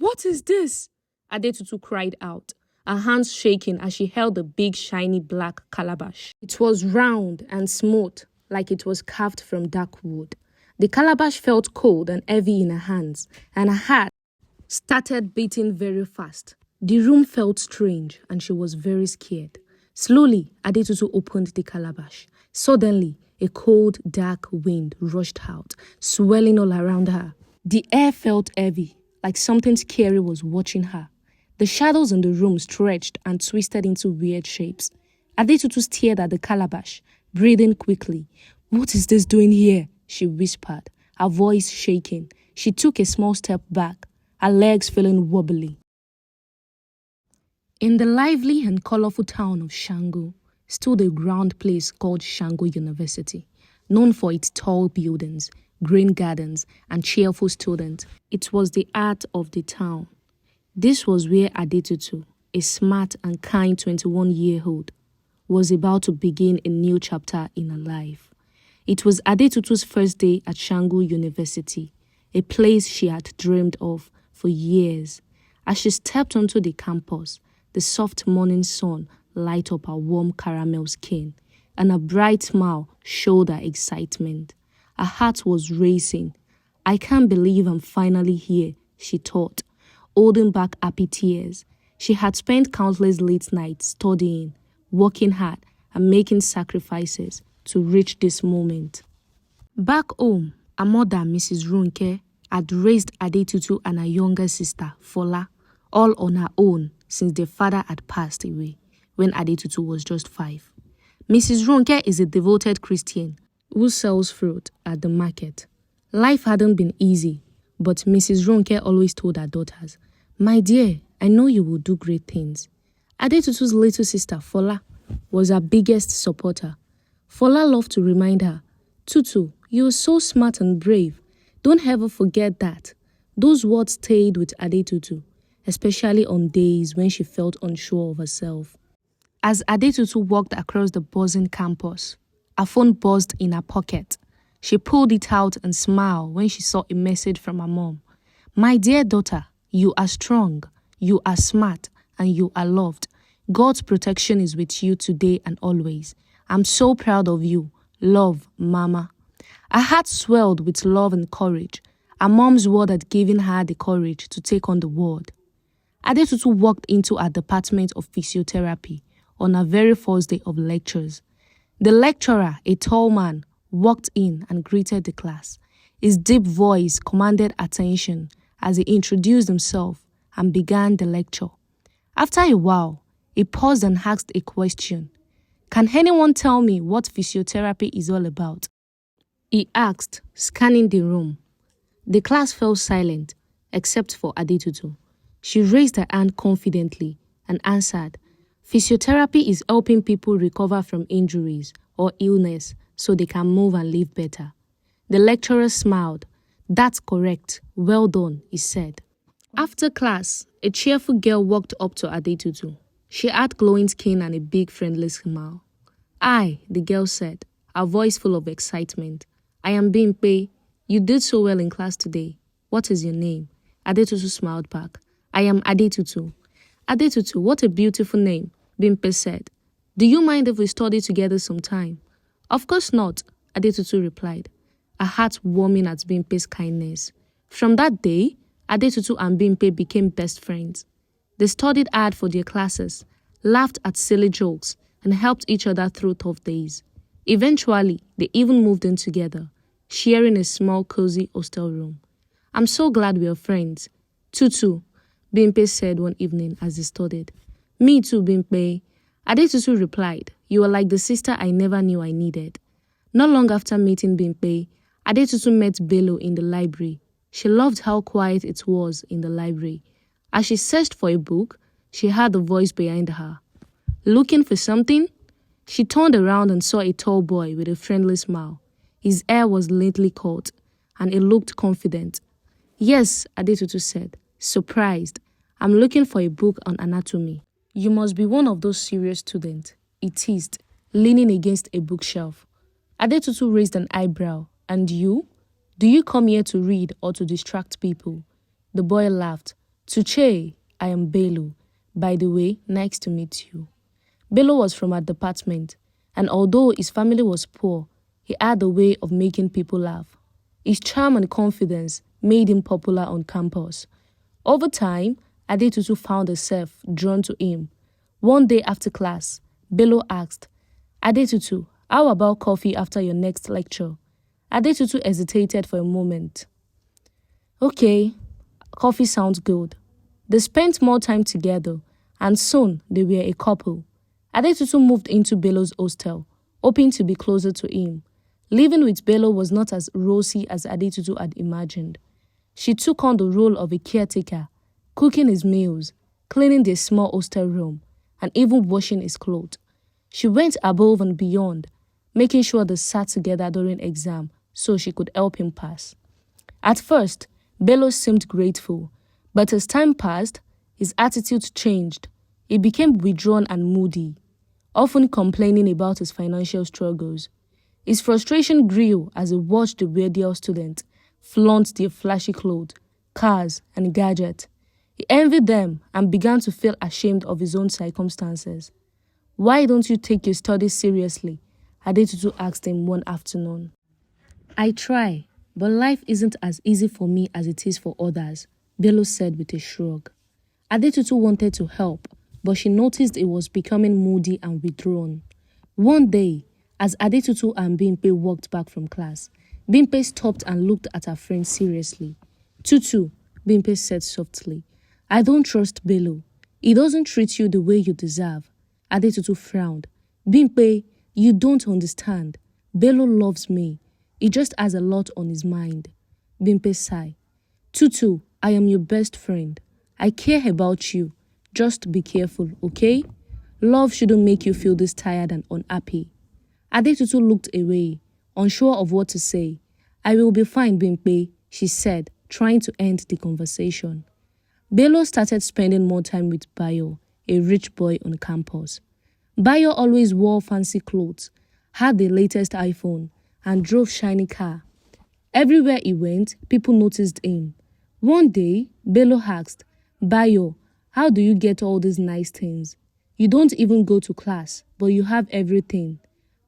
What is this? Adetutu cried out, her hands shaking as she held the big shiny black calabash. It was round and smooth, like it was carved from dark wood. The calabash felt cold and heavy in her hands, and her heart started beating very fast. The room felt strange, and she was very scared. Slowly, Adetutu opened the calabash. Suddenly, a cold, dark wind rushed out, swirling all around her. The air felt heavy, like something scary was watching her. The shadows in the room stretched and twisted into weird shapes. Adetutu stared at the calabash, breathing quickly. "What is this doing here?" she whispered, her voice shaking. She took a small step back, her legs feeling wobbly. In the lively and colorful town of Shango stood a grand place called Shango University, known for its tall buildings, green gardens, and cheerful students. It was the heart of the town. This was where Adetutu, a smart and kind 21-year-old, was about to begin a new chapter in her life. It was Adetutu's first day at Shango University, a place she had dreamed of for years. As she stepped onto the campus, the soft morning sun lighted up her warm caramel skin, and a bright smile showed her excitement. Her heart was racing. "I can't believe I'm finally here," she thought, holding back happy tears. She had spent countless late nights studying, working hard, and making sacrifices to reach this moment. Back home, her mother, Mrs. Runke, had raised Adetutu and her younger sister, Fola, all on her own since their father had passed away when Adetutu was just 5. Mrs. Runke is a devoted Christian who sells fruit at the market. Life hadn't been easy, but Mrs. Runke always told her daughters, "My dear, I know you will do great things." Adetutu's little sister, Fola, was her biggest supporter. Fola loved to remind her, "Tutu, you're so smart and brave. Don't ever forget that." Those words stayed with Adetutu, especially on days when she felt unsure of herself. As Adetutu walked across the buzzing campus, her phone buzzed in her pocket. She pulled it out and smiled when she saw a message from her mom. "My dear daughter, you are strong, you are smart, and you are loved. God's protection is with you today and always. I'm so proud of you. Love, Mama." Her heart swelled with love and courage. Her mom's word had given her the courage to take on the world. Adetutu walked into her department of physiotherapy on her very first day of lectures. The lecturer, a tall man, walked in and greeted the class. His deep voice commanded attention as he introduced himself and began the lecture. After a while, he paused and asked a question. "Can anyone tell me what physiotherapy is all about?" he asked, scanning the room. The class fell silent, except for Adetutu. She raised her hand confidently and answered, "Physiotherapy is helping people recover from injuries or illness so they can move and live better." The lecturer smiled. "That's correct. Well done," he said. After class, a cheerful girl walked up to Adetutu. She had glowing skin and a big friendly smile. "Hi," the girl said, her voice full of excitement. "I am Bimpe. You did so well in class today. What is your name?" Adetutu smiled back. "I am Adetutu." "Adetutu, what a beautiful name," Bimpe said. "Do you mind if we study together sometime?" "Of course not," Adetutu replied, her heart warming at Bimpe's kindness. From that day, Adetutu and Bimpe became best friends. They studied hard for their classes, laughed at silly jokes, and helped each other through tough days. Eventually, they even moved in together, sharing a small, cozy hostel room. "I'm so glad we are friends." "Tutu," Bimpe said one evening as they studied. "Me too, Bimpe." Adetutu replied, "You are like the sister I never knew I needed." Not long after meeting Bimpe, Adetutu met Bello in the library. She loved how quiet it was in the library. As she searched for a book, she heard a voice behind her. "Looking for something?" She turned around and saw a tall boy with a friendly smile. His hair was neatly cut, and he looked confident. "Yes," Adetutu said, surprised. "I'm looking for a book on anatomy." "You must be one of those serious students," he teased, leaning against a bookshelf. Adetutu raised an eyebrow. "And you? Do you come here to read or to distract people?" The boy laughed. Tuche, I am Bello. By the way, nice to meet you. Bello was from our department, and although his family was poor, he had a way of making people laugh. His charm and confidence made him popular on campus. Over time, Adetutu found herself drawn to him. One day after class, Bello asked, Adetutu, how about coffee after your next lecture? Adetutu hesitated for a moment. Okay, coffee sounds good. They spent more time together, and soon they were a couple. Adetutu moved into Bello's hostel, hoping to be closer to him. Living with Bello was not as rosy as Adetutu had imagined. She took on the role of a caretaker, cooking his meals, cleaning their small hostel room, and even washing his clothes. She went above and beyond, making sure they sat together during exam so she could help him pass. At first, Bello seemed grateful, but as time passed, his attitude changed. He became withdrawn and moody, often complaining about his financial struggles. His frustration grew as he watched the wealthier students flaunt their flashy clothes, cars, and gadgets. He envied them and began to feel ashamed of his own circumstances. Why don't you take your studies seriously? Adetutu asked him one afternoon. I try, but life isn't as easy for me as it is for others, Bello said with a shrug. Adetutu wanted to help, but she noticed he was becoming moody and withdrawn. One day, as Adetutu and Bimpe walked back from class, Bimpe stopped and looked at her friend seriously. Tutu, Bimpe said softly, I don't trust Bello. He doesn't treat you the way you deserve. Adetutu frowned. Bimpe, you don't understand. Bello loves me. He just has a lot on his mind. Bimpe sighed. Tutu, I am your best friend. I care about you. Just be careful, okay? Love shouldn't make you feel this tired and unhappy. Adetutu looked away, unsure of what to say. I will be fine, Bimpe, she said, trying to end the conversation. Bello started spending more time with Bayo, a rich boy on campus. Bayo always wore fancy clothes, had the latest iPhone, and drove shiny car. Everywhere he went, people noticed him. One day, Bello asked, Bayo, how do you get all these nice things? You don't even go to class, but you have everything.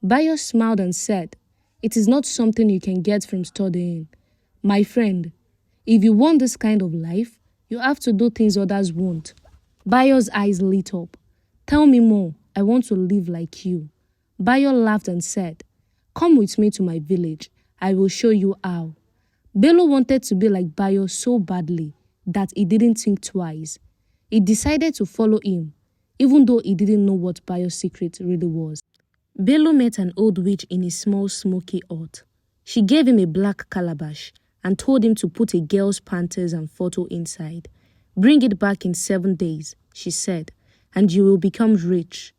Bayo smiled and said, it is not something you can get from studying. My friend, if you want this kind of life, you have to do things others won't. Bayo's eyes lit up. Tell me more, I want to live like you. Bayo laughed and said, come with me to my village, I will show you how. Bello wanted to be like Bayo so badly that he didn't think twice. He decided to follow him, even though he didn't know what Bayo's secret really was. Bello met an old witch in a small smoky hut. She gave him a black calabash and told him to put a girl's panties and photo inside. Bring it back in 7 days, she said, and you will become rich.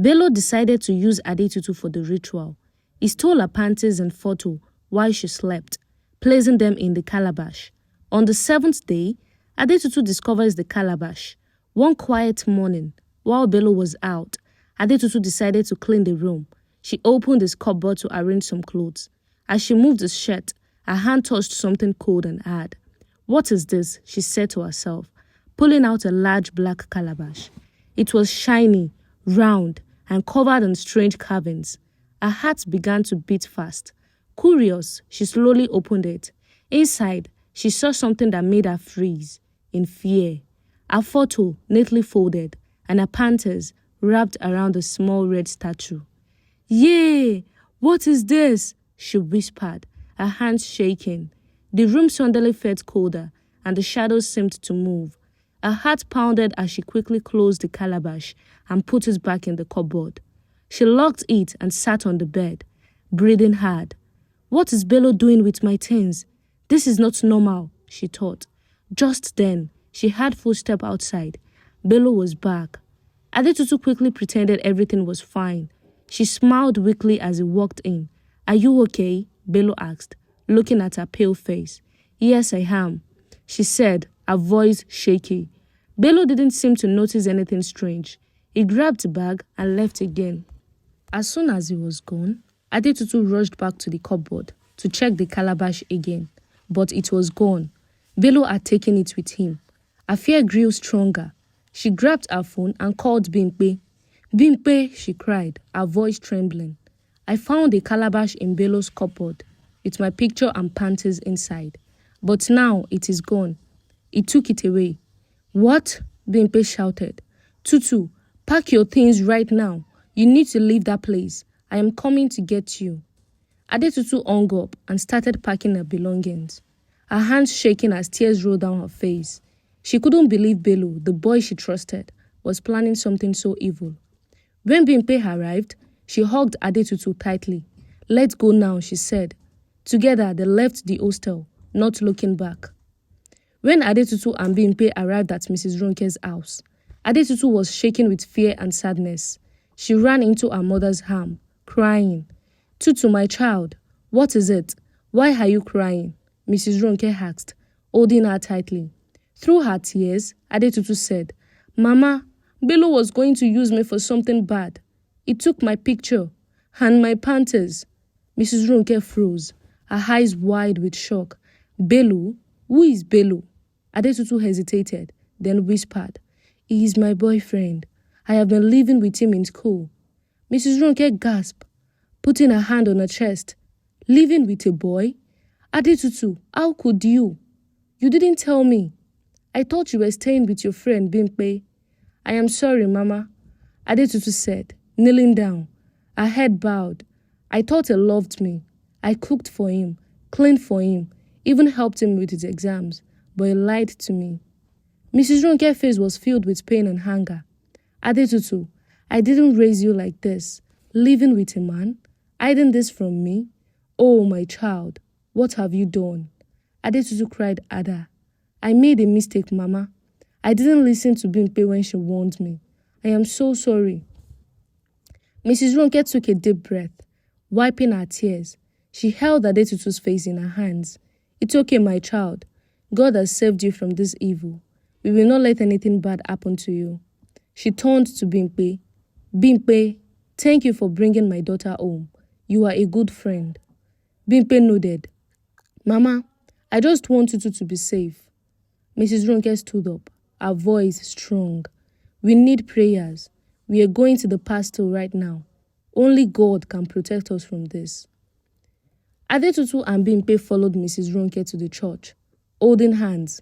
Bello decided to use Adetutu for the ritual. He stole her panties and photo while she slept, placing them in the calabash. On the 7th day, Adetutu discovers the calabash. One quiet morning, while Bello was out, Adetutu decided to clean the room. She opened his cupboard to arrange some clothes. As she moved his shirt, her hand touched something cold and hard. What is this? She said to herself, pulling out a large black calabash. It was shiny, round, and covered in strange carvings. Her heart began to beat fast. Curious, she slowly opened it. Inside, she saw something that made her freeze in fear. A photo neatly folded, and her panties wrapped around a small red statue. Yay! What is this? She whispered, her hands shaking. The room suddenly felt colder, and the shadows seemed to move. Her heart pounded as she quickly closed the calabash and put it back in the cupboard. She locked it and sat on the bed, breathing hard. What is Bello doing with my things? This is not normal, she thought. Just then, she heard footsteps outside. Bello was back. Adetutu quickly pretended everything was fine. She smiled weakly as he walked in. Are you okay? Bello asked, looking at her pale face. Yes, I am, she said, her voice shaky. Bello didn't seem to notice anything strange. He grabbed the bag and left again. As soon as he was gone, Adetutu rushed back to the cupboard to check the calabash again, but it was gone. Bello had taken it with him. Her fear grew stronger. She grabbed her phone and called Bimpe. Bimpe, she cried, her voice trembling. I found a calabash in Bello's cupboard with my picture and panties inside. But now it is gone. He took it away. What? Bimpe shouted. Tutu, pack your things right now. You need to leave that place. I am coming to get you. Adetutu hung up and started packing her belongings. Her hands shaking as tears rolled down her face. She couldn't believe Bello, the boy she trusted, was planning something so evil. When Bimpe arrived, she hugged Adetutu tightly. Let's go now, she said. Together, they left the hostel, not looking back. When Adetutu and Bimpe arrived at Mrs. Ronke's house, Adetutu was shaking with fear and sadness. She ran into her mother's arm, crying. Tutu, my child, what is it? Why are you crying? Mrs. Ronke asked, holding her tightly. Through her tears, Adetutu said, Mama, Bello was going to use me for something bad. He took my picture and my panties. Mrs. Ronke froze, her eyes wide with shock. Bello? Who is Bello? Adetutu hesitated, then whispered, He is my boyfriend. I have been living with him in school. Mrs. Ronke gasped, putting her hand on her chest. Living with a boy? Adetutu, how could you? You didn't tell me. I thought you were staying with your friend Bimpe. I am sorry, Mama, Adetutu said, kneeling down, her head bowed. I thought he loved me. I cooked for him, cleaned for him, even helped him with his exams, but he lied to me. Mrs. Ronke's face was filled with pain and anger. Adetutu, I didn't raise you like this, living with a man, hiding this from me. Oh, my child, what have you done? Adetutu cried, Ada. I made a mistake, Mama. I didn't listen to Bimpe when she warned me. I am so sorry. Mrs. Ronke took a deep breath, wiping her tears. She held Adetutu's face in her hands. It's okay, my child. God has saved you from this evil. We will not let anything bad happen to you. She turned to Bimpe. Bimpe, thank you for bringing my daughter home. You are a good friend. Bimpe nodded. Mama, I just want Tutu to be safe. Mrs. Ronke stood up, her voice strong. We need prayers. We are going to the pastor right now. Only God can protect us from this. Adetutu and Bimpe followed Mrs. Ronke to the church, holding hands.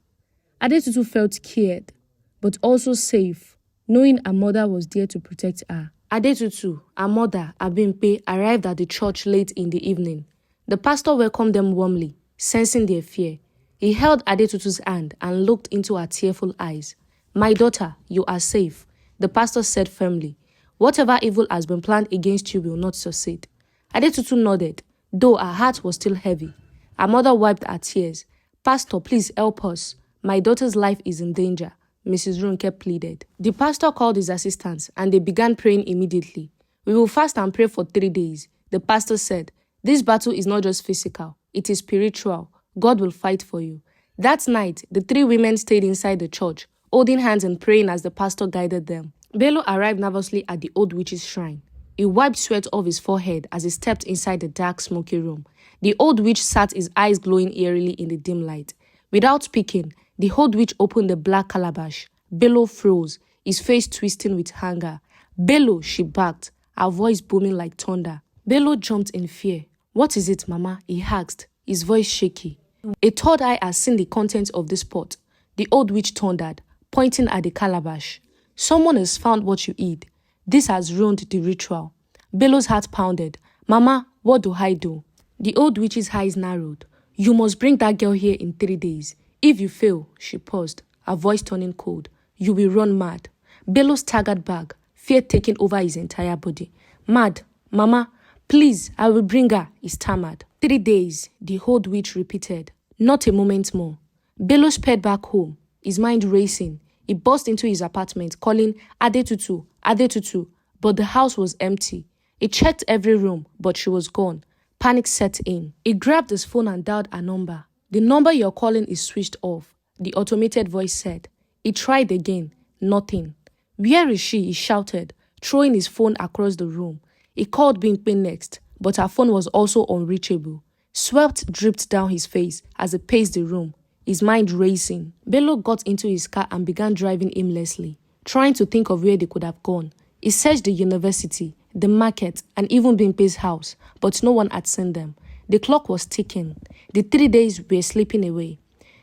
Adetutu felt scared, but also safe, knowing her mother was there to protect her. Adetutu, her mother, and Bimpe arrived at the church late in the evening. The pastor welcomed them warmly, sensing their fear. He held Adetutu's hand and looked into her tearful eyes. My daughter, you are safe, the pastor said firmly. Whatever evil has been planned against you will not succeed. Adetutu nodded, though her heart was still heavy. Her mother wiped her tears. Pastor, please help us. My daughter's life is in danger, Mrs. Ronke pleaded. The pastor called his assistants and they began praying immediately. We will fast and pray for 3 days. The pastor said, this battle is not just physical, it is spiritual. God will fight for you. That night, the 3 women stayed inside the church, holding hands and praying as the pastor guided them. Bello arrived nervously at the old witch's shrine. He wiped sweat off his forehead as he stepped inside the dark, smoky room. The old witch sat, his eyes glowing eerily in the dim light. Without speaking, the old witch opened the black calabash. Bello froze, his face twisting with anger. Bello, she barked, her voice booming like thunder. Bello jumped in fear. What is it, Mama? He asked, his voice shaky. A third eye has seen the contents of this pot. The old witch thundered, pointing at the calabash. Someone has found what you eat. This has ruined the ritual. Bello's heart pounded. Mama, what do I do? The old witch's eyes narrowed. You must bring that girl here in 3 days. If you fail, she paused, her voice turning cold, you will run mad. Bello staggered back, fear taking over his entire body. Mad, Mama, please, I will bring her, he stammered. 3 days, the old witch repeated. Not a moment more. Bello sped back home, his mind racing. He burst into his apartment, calling Adetutu, Adetutu, but the house was empty. He checked every room, but she was gone. Panic set in. He grabbed his phone and dialed a number. The number you're calling is switched off, the automated voice said. He tried again. Nothing. Where is she? He shouted, throwing his phone across the room. He called Bimpe next, but her phone was also unreachable. Sweat dripped down his face as he paced the room. his mind racing. Bello got into his car and began driving aimlessly, trying to think of where they could have gone. He searched the university, the market, and even Bimpe's house, but no one had seen them. The clock was ticking. The 3 days were slipping away.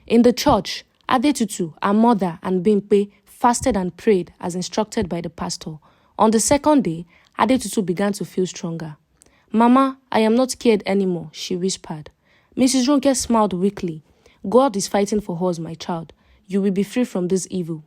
In the church, Adetutu, her mother, and Bimpe fasted and prayed as instructed by the pastor. On the second day, Adetutu began to feel stronger. "Mama, I am not scared anymore," she whispered. Mrs. Ronke smiled weakly. "God is fighting for us, my child. You will be free from this evil."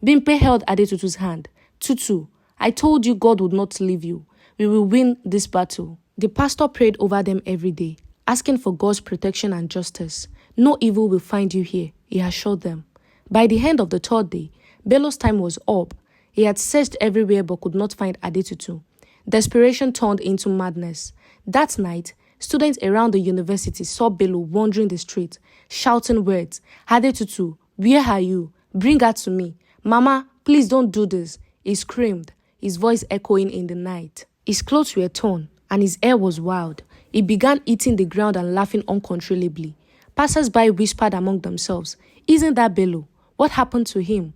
Bimpe held Adetutu's hand. "Tutu, I told you God would not leave you. We will win this battle." The pastor prayed over them every day, asking for God's protection and justice. "No evil will find you here," he assured them. By the end of the third day, Bello's time was up. He had searched everywhere but could not find Adetutu. Desperation turned into madness. That night, students around the university saw Bello wandering the street, shouting words. "Adetutu, where are you? Bring her to me. Mama, please don't do this," he screamed, his voice echoing in the night. His clothes were torn, and his hair was wild. He began eating the ground and laughing uncontrollably. Passers-by whispered among themselves, "Isn't that Bello? What happened to him?"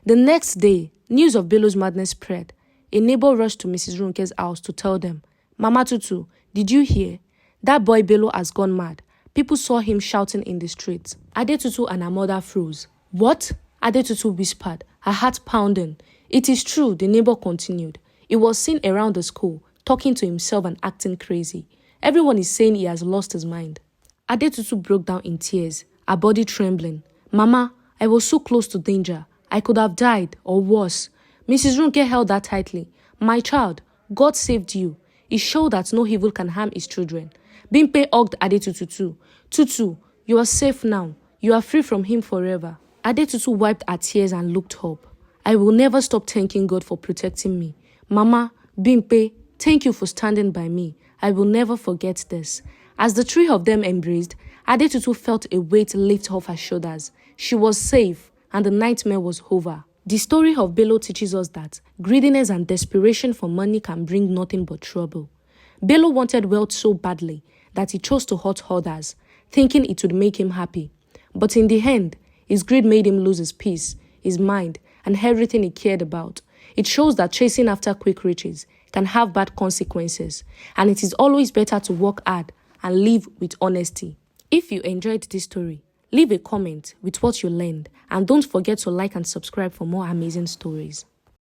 The next day, news of Bello's madness spread. A neighbor rushed to Mrs. Ronke's house to tell them, "Mama Tutu, did you hear? That boy Bello has gone mad. People saw him shouting in the streets." Adetutu and her mother froze. "What?" Adetutu whispered, her heart pounding. "It is true," the neighbor continued. "He was seen around the school, talking to himself and acting crazy. Everyone is saying he has lost his mind." Adetutu broke down in tears, her body trembling. "Mama, I was so close to danger. I could have died, or worse." Mrs. Runke held her tightly. "My child, God saved you. He showed that no evil can harm his children." Bimpe hugged Adetutu too. "Tutu, you are safe now. You are free from him forever." Adetutu wiped her tears and looked up. "I will never stop thanking God for protecting me. Mama, Bimpe, thank you for standing by me. I will never forget this." As the three of them embraced, Adetutu felt a weight lift off her shoulders. She was safe, and the nightmare was over. The story of Bello teaches us that greediness and desperation for money can bring nothing but trouble. Bello wanted wealth so badly that he chose to hurt others, thinking it would make him happy. But in the end, his greed made him lose his peace, his mind, and everything he cared about. It shows that chasing after quick riches can have bad consequences, and it is always better to work hard and live with honesty. If you enjoyed this story, leave a comment with what you learned, and don't forget to like and subscribe for more amazing stories.